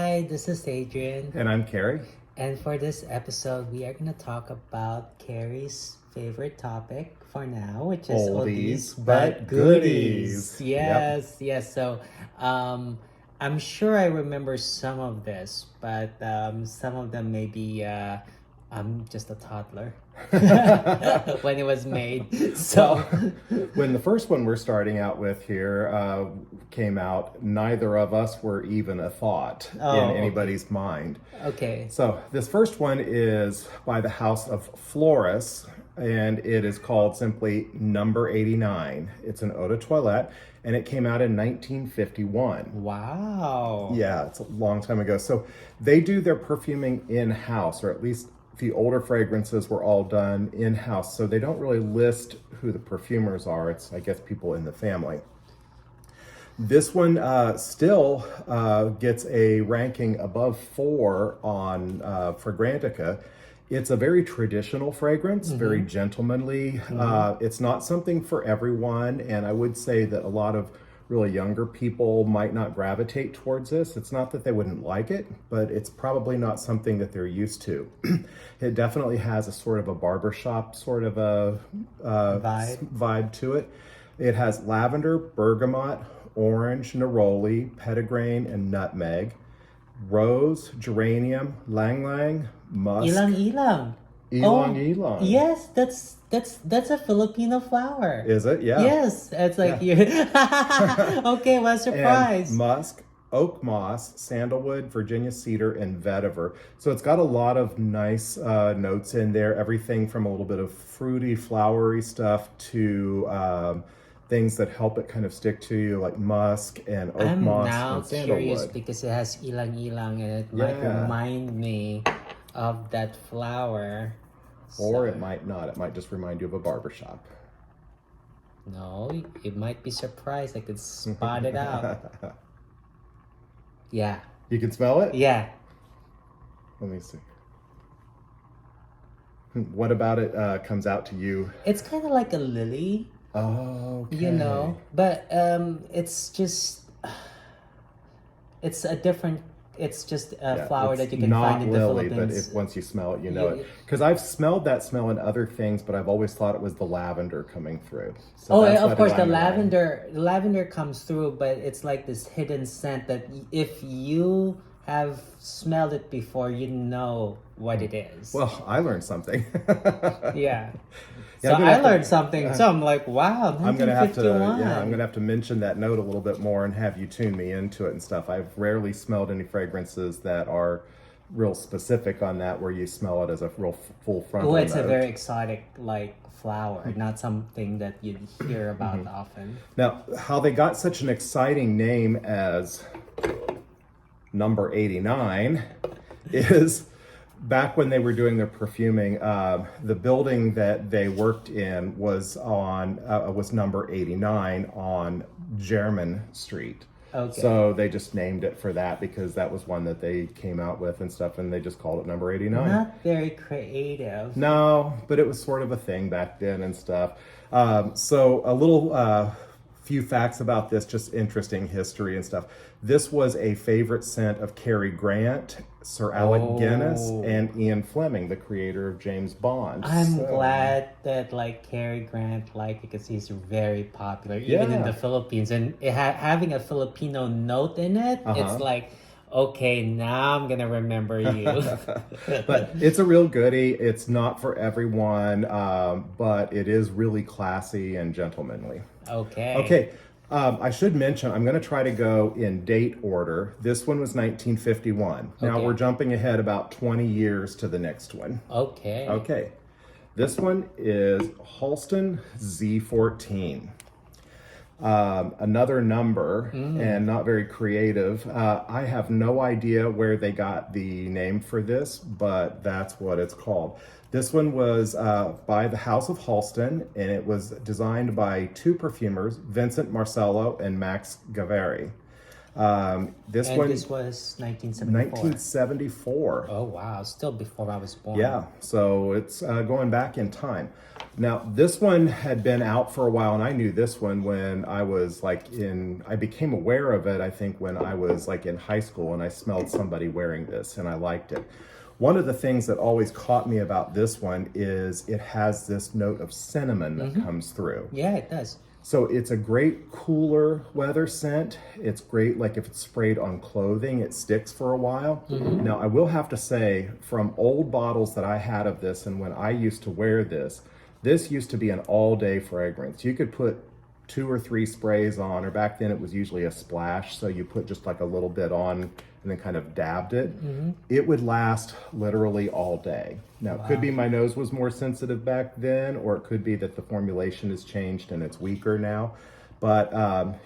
Hi, this is Adrian. And I'm Cary. And for this episode, we are going to talk about Cary's favorite topic for now, which is Oldies, but but goodies. goodies. Yes. So, I'm sure I remember some of this, but some of them maybe I'm just a toddler when it was made. So, When the first one we're starting out with here came out, neither of us were even a thought in anybody's mind. okay. So this first one is by the House of Flores, and it is called simply Number 89. It's an eau de toilette, and it came out in 1951. Wow. Yeah, it's a long time ago. So they do their perfuming in-house, or at least the older fragrances were all done in-house. So they don't really list who the perfumers are. It's, I guess, people in the family. This one still gets a ranking above 4 on Fragrantica. It's a very traditional fragrance, very gentlemanly. It's not something for everyone, and I would say that a lot of really younger people might not gravitate towards this. It's not that they wouldn't like it, but it's probably not something that they're used to. It definitely has a sort of a barbershop sort of a vibe to it. It has lavender, bergamot, orange, neroli, petitgrain, and nutmeg, rose, geranium, lang lang, musk. Ilang. Ilang. Yes, that's a Filipino flower. Is it? Yeah. Yes, it's like you. Okay, what a surprise. And musk, oak moss, sandalwood, Virginia cedar, and vetiver. So it's got a lot of nice notes in there. Everything from a little bit of fruity, flowery stuff to things that help it kind of stick to you, like musk and oak moss and sandalwood. I'm now curious because it has ilang and it might remind me of that flower. Or it might not. It might just remind you of a barbershop. No, it might be surprised. I could spot it out. Yeah. You can smell it? Yeah. Let me see. What about it comes out to you? It's kind of like a lily. Oh, okay. You know, but it's just it's a different. It's just a flower that you can find in the Philippines. But if once you smell it, you know it. Because I've smelled that smell in other things, but I've always thought it was the lavender coming through. So of course, the lavender comes through, but it's like this hidden scent that if you have smelled it before, you know what it is. Well, I learned something. Yeah. So I learned something. So I'm like, wow, 1951. I'm gonna have to mention that note a little bit more and have you tune me into it and stuff. I've rarely smelled any fragrances that are real specific on that, where you smell it as a real full frontal it's note. a very exotic flower, not something that you'd hear about often. Now, how they got such an exciting name as Number 89 is back when they were doing their perfuming, the building that they worked in was number 89 on German Street. Okay. So they just named it for that because that was one that they came out with and stuff, and they just called it Number 89. Not very creative. No, but it was sort of a thing back then and stuff. So a little few facts about this, just interesting history and stuff. This was a favorite scent of Cary Grant, Sir Alec Guinness, and Ian Fleming, the creator of James Bond. I'm glad that Cary Grant liked it because he's very popular, even in the Philippines. And having a Filipino note in it, it's like, okay, now I'm gonna remember you. But it's a real goodie. It's not for everyone, but it is really classy and gentlemanly. Okay. I should mention, I'm going to try to go in date order. This one was 1951. Now we're jumping ahead about 20 years to the next one. Okay. This one is Halston Z14. Another number, and not very creative. I have no idea where they got the name for this, but that's what it's called. This one was by the House of Halston, and it was designed by two perfumers, Vincent Marcello and Max Gavari. This And one, this was 1974. 1974. Oh, wow. Still before I was born. Yeah, so it's going back in time. Now, this one had been out for a while, and I knew this one when I was I became aware of it, I think, when I was like in high school, and I smelled somebody wearing this, and I liked it. One of the things that always caught me about this one is it has this note of cinnamon that comes through. Yeah, it does. So it's a great cooler weather scent. It's great, like if it's sprayed on clothing, it sticks for a while. Now, I will have to say, from old bottles that I had of this and when I used to wear this used to be an all-day fragrance. You could put 2 or 3 sprays on, or back then it was usually a splash, so you put just like a little bit on and then kind of dabbed it. It would last literally all day. Now, it could be my nose was more sensitive back then, or it could be that the formulation has changed and it's weaker now. But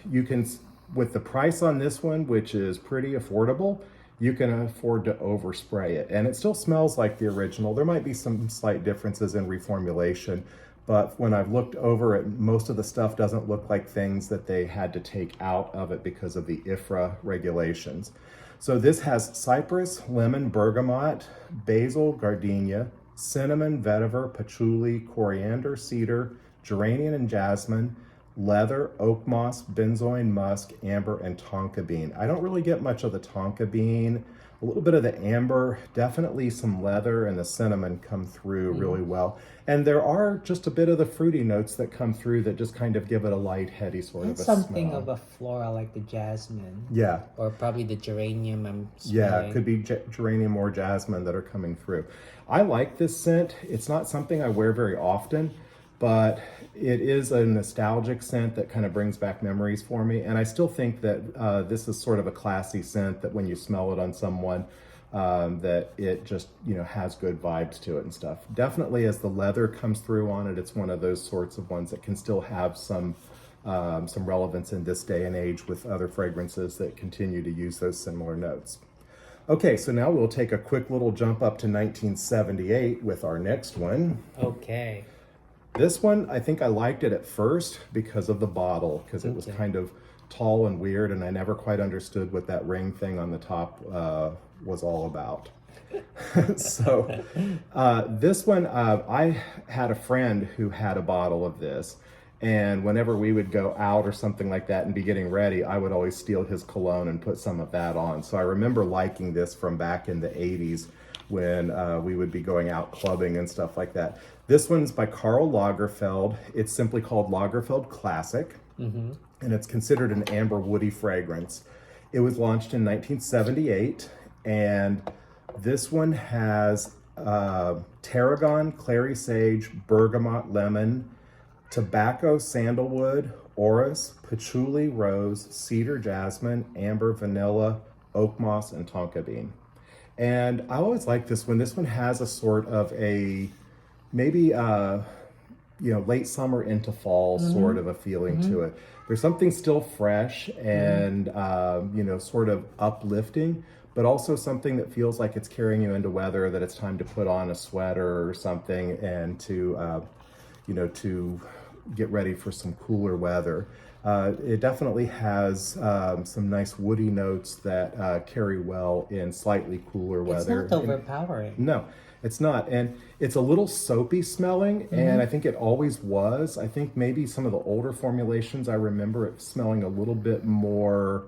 you can, with the price on this one, which is pretty affordable, you can afford to overspray it. And it still smells like the original. There might be some slight differences in reformulation, but when I've looked over it, most of the stuff doesn't look like things that they had to take out of it because of the IFRA regulations. So this has cypress, lemon, bergamot, basil, gardenia, cinnamon, vetiver, patchouli, coriander, cedar, geranium and jasmine, leather, oak moss, benzoin, musk, amber, and tonka bean. I don't really get much of the tonka bean. A little bit of the amber, definitely some leather, and the cinnamon come through really well. And there are just a bit of the fruity notes that come through that just kind of give it a light, heady sort of a Something smell. of a floral like the jasmine. Yeah. Or probably the geranium I'm Yeah, smelling. it could be geranium or jasmine that are coming through. I like this scent. It's not something I wear very often, but it is a nostalgic scent that kind of brings back memories for me. And I still think that this is sort of a classy scent that when you smell it on someone, that it just, has good vibes to it and stuff. Definitely as the leather comes through on it, it's one of those sorts of ones that can still have some relevance in this day and age with other fragrances that continue to use those similar notes. Okay, so now we'll take a quick little jump up to 1978 with our next one. Okay. This one, I think I liked it at first because of the bottle, because it was kind of tall and weird, and I never quite understood what that ring thing on the top was all about. So this one, I had a friend who had a bottle of this, and whenever we would go out or something like that and be getting ready, I would always steal his cologne and put some of that on. So I remember liking this from back in the 80s when we would be going out clubbing and stuff like that. This one's by Karl Lagerfeld. It's simply called Lagerfeld Classic, and it's considered an amber woody fragrance. It was launched in 1978, and this one has tarragon, clary sage, bergamot, lemon, tobacco, sandalwood, orris, patchouli, rose, cedar, jasmine, amber, vanilla, oak moss, and tonka bean. And I always like this one. This one has a sort of a maybe late summer into fall sort of a feeling to it. There's something still fresh and sort of uplifting, but also something that feels like it's carrying you into weather, that it's time to put on a sweater or something and to get ready for some cooler weather. It definitely has some nice woody notes that carry well in slightly cooler weather. It's not overpowering. No, it's not. And it's a little soapy smelling, and I think it always was. I think maybe some of the older formulations, I remember it smelling a little bit more,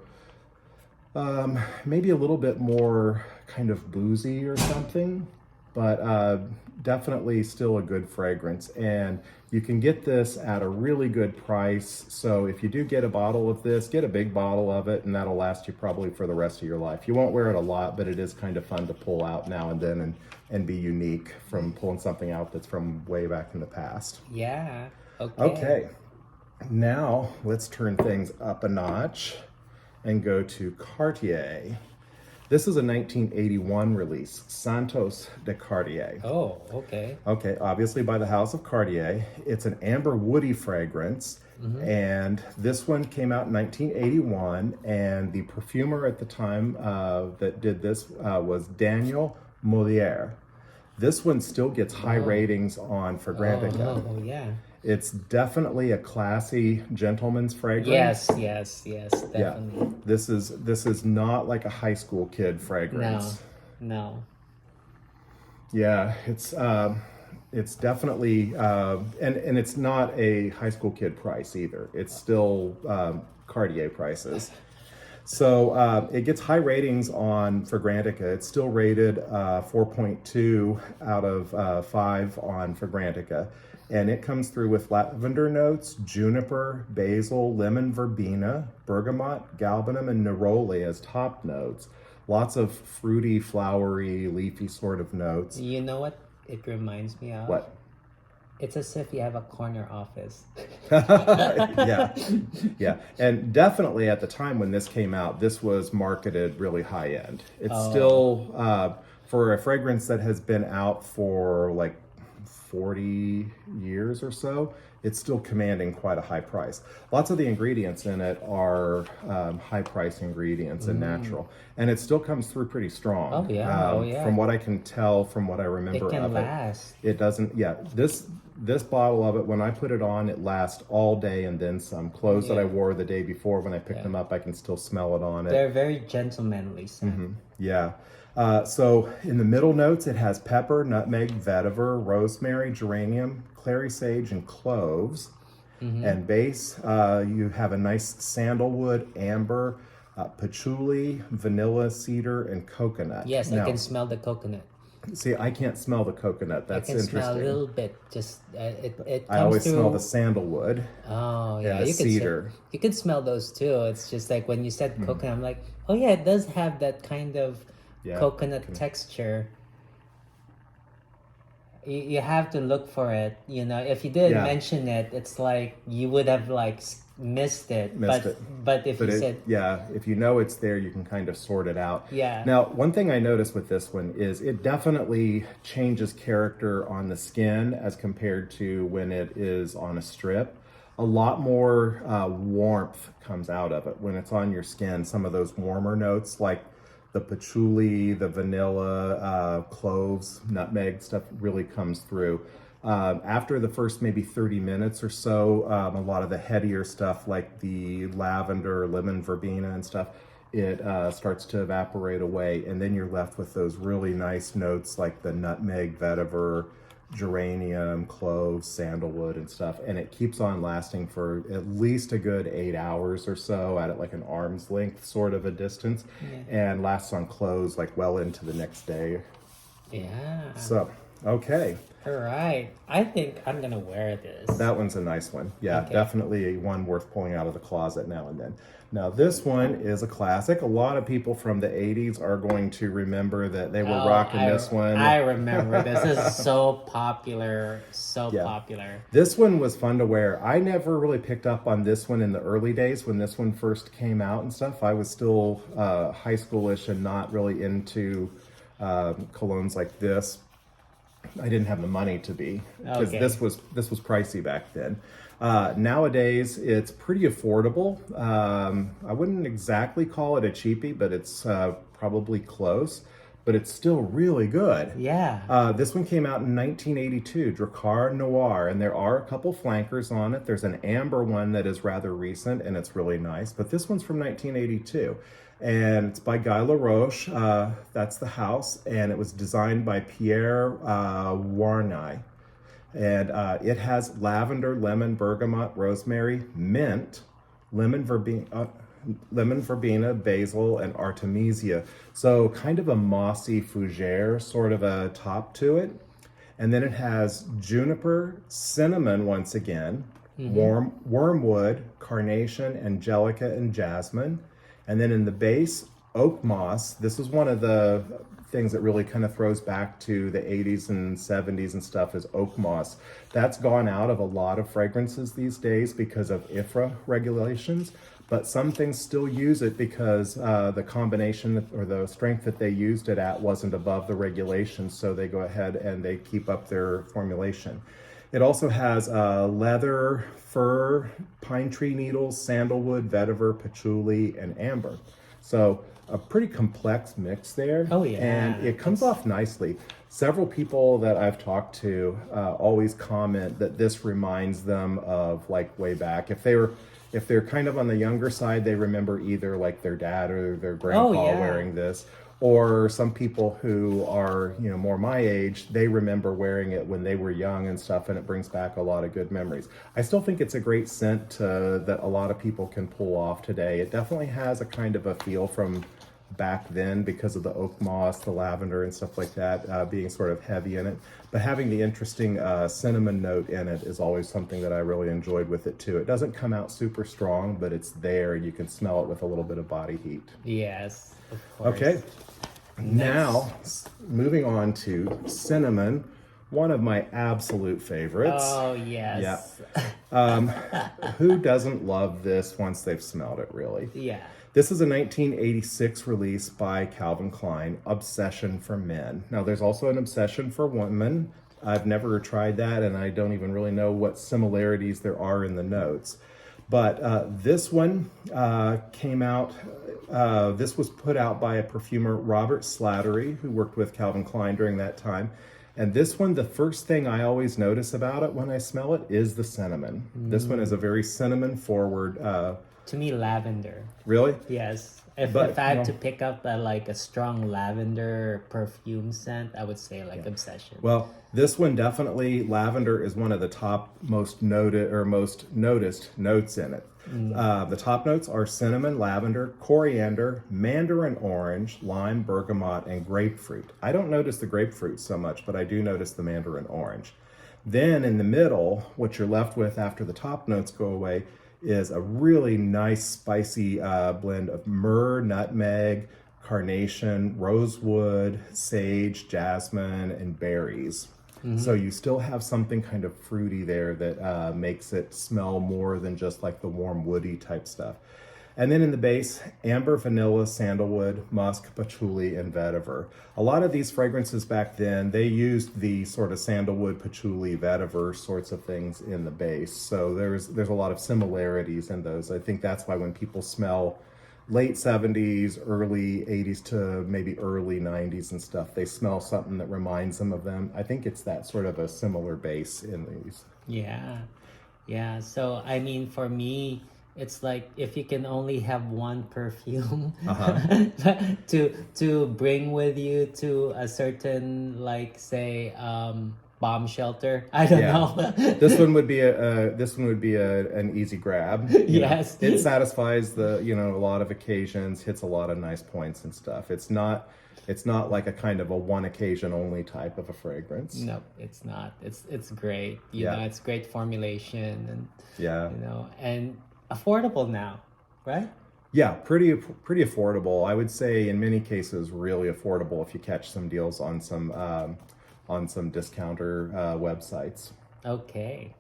maybe a little bit more kind of boozy or something, but definitely still a good fragrance. And you can get this at a really good price. So if you do get a bottle of this, get a big bottle of it, and that'll last you probably for the rest of your life. You won't wear it a lot, but it is kind of fun to pull out now and then and be unique from pulling something out that's from way back in the past. Yeah. Okay. Now let's turn things up a notch and go to Cartier. This is a 1981 release, Santos de Cartier. Oh, okay. Okay, obviously by the House of Cartier. It's an amber woody fragrance, and this one came out in 1981, and the perfumer at the time that did this was Daniel Molière. This one still gets high ratings on Fragrantica. Oh, yeah. It's definitely a classy gentleman's fragrance. Yes, definitely. Yeah, this is not like a high school kid fragrance. No. Yeah, it's definitely and it's not a high school kid price either. It's still Cartier prices. So it gets high ratings on Fragrantica. It's still rated 4.2 out of 5 on Fragrantica. And it comes through with lavender notes, juniper, basil, lemon verbena, bergamot, galbanum, and neroli as top notes. Lots of fruity, flowery, leafy sort of notes. You know what it reminds me of? What? It's as if you have a corner office. Yeah. And definitely at the time when this came out, this was marketed really high end. It's still, for a fragrance that has been out for like 40 years or so, it's still commanding quite a high price. Lots of the ingredients in it are high price ingredients and natural. And it still comes through pretty strong. Oh, yeah. From what I can tell, from what I remember It can of last. it doesn't, this bottle of it, when I put it on, it lasts all day and then some. Clothes that I wore the day before, when I picked them up, I can still smell it on it. They're very gentlemanly scent. Yeah. So in the middle notes, it has pepper, nutmeg, vetiver, rosemary, geranium, clary sage, and cloves. And base, you have a nice sandalwood, amber, patchouli, vanilla, cedar, and coconut. Yes, Now, I can smell the coconut. see, I can't smell the coconut. That's I can interesting. smell a little bit. Just it comes I always through. smell the sandalwood. Oh yeah, the you cedar. you can smell those too. It's just like when you said coconut, I'm like, oh yeah, it does have that kind of coconut texture. You have to look for it. You know, if you didn't mention it, it's like you would have like missed it. But if you said if you know it's there, you can kind of sort it out. Yeah. Now, one thing I noticed with this one is it definitely changes character on the skin as compared to when it is on a strip. A lot more warmth comes out of it when it's on your skin. Some of those warmer notes like the patchouli, the vanilla, cloves, nutmeg stuff really comes through. After the first maybe 30 minutes or so, a lot of the headier stuff like the lavender, lemon verbena and stuff, it starts to evaporate away. And then you're left with those really nice notes like the nutmeg, vetiver, geranium, cloves, sandalwood and stuff. And it keeps on lasting for at least a good 8 hours or so at like an arm's length sort of a distance, and lasts on clothes like well into the next day. Yeah. So, okay. All right. I think I'm gonna wear this. That one's a nice one. Yeah, definitely one worth pulling out of the closet now and then. Now this one is a classic. A lot of people from the 80s are going to remember that they were rocking this one. I remember this. This is so popular. So popular. This one was fun to wear. I never really picked up on this one in the early days when this one first came out and stuff. I was still high schoolish and not really into colognes like this. I didn't have the money to be, because this was pricey back then. Nowadays, it's pretty affordable. I wouldn't exactly call it a cheapie, but it's probably close. But it's still really good. Yeah. This one came out in 1982, Drakkar Noir, and there are a couple flankers on it. There's an amber one that is rather recent, and it's really nice. But this one's from 1982. And it's by Guy Laroche. That's the house, and it was designed by Pierre Warnay. And it has lavender, lemon, bergamot, rosemary, mint, lemon verbena, basil, and artemisia. So kind of a mossy fougere sort of a top to it. And then it has juniper, cinnamon once again, wormwood, carnation, angelica, and jasmine. And then in the base, oak moss. This is one of the things that really kind of throws back to the 80s and 70s and stuff, is oak moss. That's gone out of a lot of fragrances these days because of IFRA regulations, but some things still use it because the combination or the strength that they used it at wasn't above the regulations, so they go ahead and they keep up their formulation. It also has leather, fir, pine tree needles, sandalwood, vetiver, patchouli, and amber. So a pretty complex mix there. Oh, yeah. And it comes off nicely. Several people that I've talked to always comment that this reminds them of like way back. If they're kind of on the younger side, they remember either like their dad or their grandpa wearing this. Or some people who are, more my age, they remember wearing it when they were young and stuff, and it brings back a lot of good memories. I still think it's a great scent that a lot of people can pull off today. It definitely has a kind of a feel from back then because of the oak moss, the lavender and stuff like that being sort of heavy in it. But having the interesting cinnamon note in it is always something that I really enjoyed with it too. It doesn't come out super strong, but it's there and you can smell it with a little bit of body heat. Yes, of course. Okay. Now, moving on to cinnamon, one of my absolute favorites. Oh, yes. Yeah. Who doesn't love this once they've smelled it, really? Yeah. This is a 1986 release by Calvin Klein, Obsession for Men. Now, there's also an Obsession for Women. I've never tried that, and I don't even really know what similarities there are in the notes. But this one came out, this was put out by a perfumer, Robert Slattery, who worked with Calvin Klein during that time. And this one, the first thing I always notice about it when I smell it is the cinnamon. This one is a very cinnamon forward. To me, lavender. Really? Yes. If I had to pick up a strong lavender perfume scent, I would say Obsession. Well, this one definitely, lavender is one of the top most noted or most noticed notes in it. The top notes are cinnamon, lavender, coriander, mandarin orange, lime, bergamot, and grapefruit. I don't notice the grapefruit so much, but I do notice the mandarin orange. Then in the middle, what you're left with after the top notes go away is a really nice spicy blend of myrrh, nutmeg, carnation, rosewood, sage, jasmine, and berries. So you still have something kind of fruity there that makes it smell more than just like the warm woody type stuff. And then in the base, amber, vanilla, sandalwood, musk, patchouli, and vetiver. A lot of these fragrances back then, they used the sort of sandalwood, patchouli, vetiver sorts of things in the base. So there's a lot of similarities in those. I think that's why when people smell late 70s, early 80s to maybe early 90s and stuff, they smell something that reminds them of them. I think it's that sort of a similar base in these. Yeah. So, I mean, for me, it's like if you can only have one perfume to bring with you to a certain, bomb shelter. I don't know. This one would be an easy grab. Yes. It satisfies a lot of occasions, hits a lot of nice points and stuff. It's not like a kind of a one occasion only type of a fragrance. No, it's not. It's great. You know, it's great formulation and and affordable now, right? Yeah, pretty affordable. I would say in many cases really affordable if you catch some deals on some discounter websites. Okay.